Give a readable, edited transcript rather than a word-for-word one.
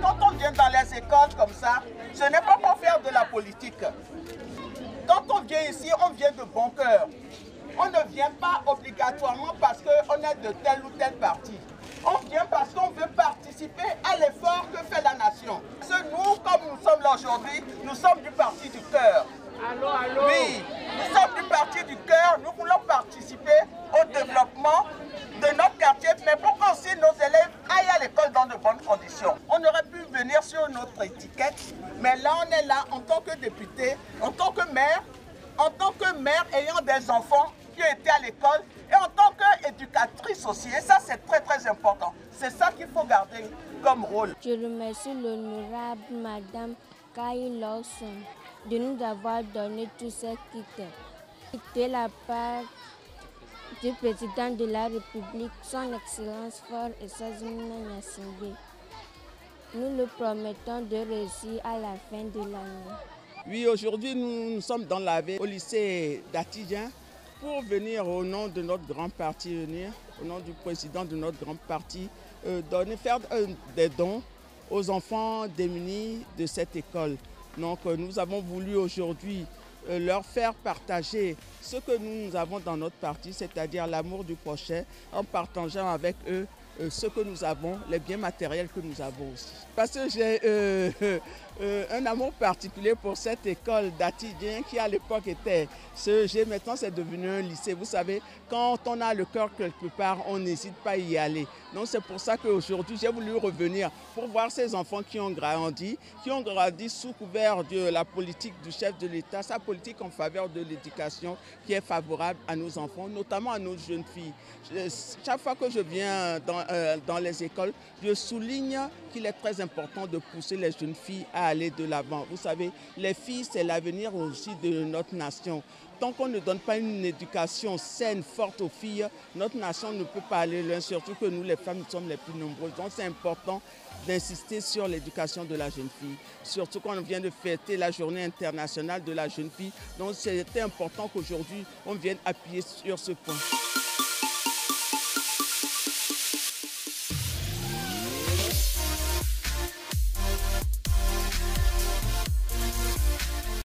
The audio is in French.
Quand on vient dans les écoles comme ça, ce n'est pas pour faire de la politique. Quand on vient ici, on vient de bon cœur. On ne vient pas obligatoirement parce qu'on est de tel ou tel parti. On vient parce qu'on veut participer à l'effort que fait la nation. Parce que nous, comme nous sommes là aujourd'hui, nous sommes du parti du cœur. Allô, allô. Oui, nous sommes du parti du cœur. Nous voulons participer au développement de notre quartier, mais pour que aussi nos élèves aillent à l'école dans de bonnes conditions. On aurait pu venir sur notre étiquette, mais là on est là en tant que député, en tant que maire ayant des enfants qui ont été à l'école et en tant qu'éducatrice aussi. Et ça c'est très très important. C'est ça qu'il faut garder comme rôle. Je remercie l'honorable Madame Kayi Lawson de nous avoir donné tous ces kits. De la part du président de la République, son Excellence Faure Essazimina Gnassingbé. Nous le promettons de réussir à la fin de l'année. Oui, aujourd'hui nous sommes dans la ville au lycée d'Atidien pour venir au nom de notre grand parti, au nom du président de notre grand parti, faire des dons aux enfants démunis de cette école. Donc nous avons voulu aujourd'hui leur faire partager ce que nous avons dans notre parti, c'est-à-dire l'amour du prochain, en partageant avec eux ce que nous avons, les biens matériels que nous avons aussi. Parce que j'ai un amour particulier pour cette école d'Atidien qui à l'époque était CEG, maintenant c'est devenu un lycée. Vous savez, quand on a le cœur quelque part, on n'hésite pas à y aller. Donc c'est pour ça qu'aujourd'hui j'ai voulu revenir pour voir ces enfants qui ont grandi sous couvert de la politique du chef de l'État, sa politique en faveur de l'éducation qui est favorable à nos enfants, notamment à nos jeunes filles. Chaque fois que je viens dans les écoles, je souligne qu'il est très important de pousser les jeunes filles à aller de l'avant. Vous savez, les filles, c'est l'avenir aussi de notre nation. Tant qu'on ne donne pas une éducation saine, forte aux filles, notre nation ne peut pas aller loin, surtout que nous, les femmes, nous sommes les plus nombreuses. Donc c'est important d'insister sur l'éducation de la jeune fille, surtout quand on vient de fêter la journée internationale de la jeune fille. Donc c'était important qu'aujourd'hui, on vienne appuyer sur ce point.